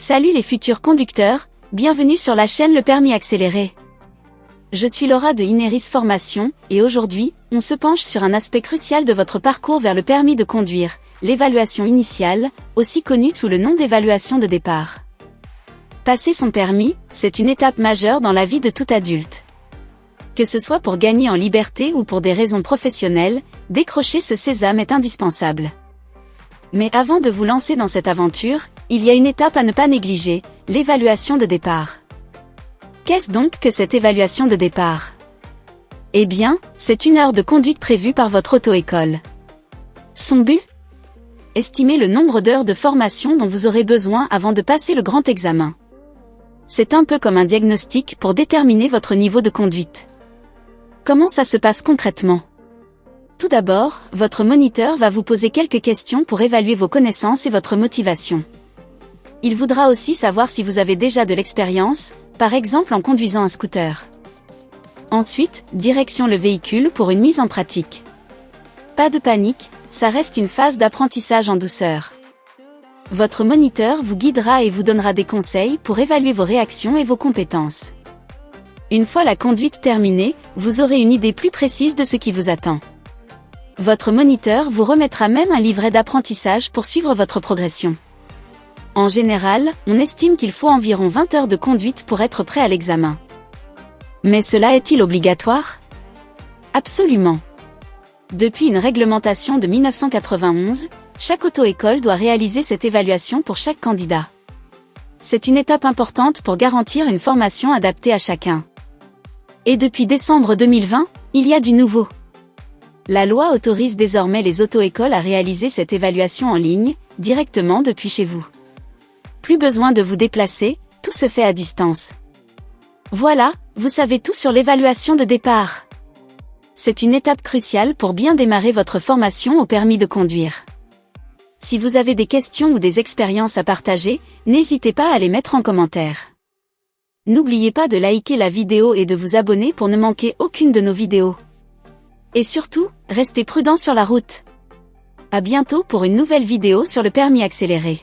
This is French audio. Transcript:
Salut les futurs conducteurs, bienvenue sur la chaîne Le Permis Accéléré. Je suis Laura de Ineris Formation, et aujourd'hui, on se penche sur un aspect crucial de votre parcours vers le permis de conduire, l'évaluation initiale, aussi connue sous le nom d'évaluation de départ. Passer son permis, c'est une étape majeure dans la vie de tout adulte. Que ce soit pour gagner en liberté ou pour des raisons professionnelles, décrocher ce sésame est indispensable. Mais avant de vous lancer dans cette aventure, il y a une étape à ne pas négliger, l'évaluation de départ. Qu'est-ce donc que cette évaluation de départ? Eh bien, c'est 1 heure de conduite prévue par votre auto-école. Son but? Estimer le nombre d'heures de formation dont vous aurez besoin avant de passer le grand examen. C'est un peu comme un diagnostic pour déterminer votre niveau de conduite. Comment ça se passe concrètement? Tout d'abord, votre moniteur va vous poser quelques questions pour évaluer vos connaissances et votre motivation. Il voudra aussi savoir si vous avez déjà de l'expérience, par exemple en conduisant un scooter. Ensuite, direction le véhicule pour une mise en pratique. Pas de panique, ça reste une phase d'apprentissage en douceur. Votre moniteur vous guidera et vous donnera des conseils pour évaluer vos réactions et vos compétences. Une fois la conduite terminée, vous aurez une idée plus précise de ce qui vous attend. Votre moniteur vous remettra même un livret d'apprentissage pour suivre votre progression. En général, on estime qu'il faut environ 20 heures de conduite pour être prêt à l'examen. Mais cela est-il obligatoire? Absolument. Depuis une réglementation de 1991, chaque auto-école doit réaliser cette évaluation pour chaque candidat. C'est une étape importante pour garantir une formation adaptée à chacun. Et depuis décembre 2020, il y a du nouveau. La loi autorise désormais les auto-écoles à réaliser cette évaluation en ligne, directement depuis chez vous. Plus besoin de vous déplacer, tout se fait à distance. Voilà, vous savez tout sur l'évaluation de départ. C'est une étape cruciale pour bien démarrer votre formation au permis de conduire. Si vous avez des questions ou des expériences à partager, n'hésitez pas à les mettre en commentaire. N'oubliez pas de liker la vidéo et de vous abonner pour ne manquer aucune de nos vidéos. Et surtout, restez prudents sur la route. À bientôt pour une nouvelle vidéo sur le permis accéléré.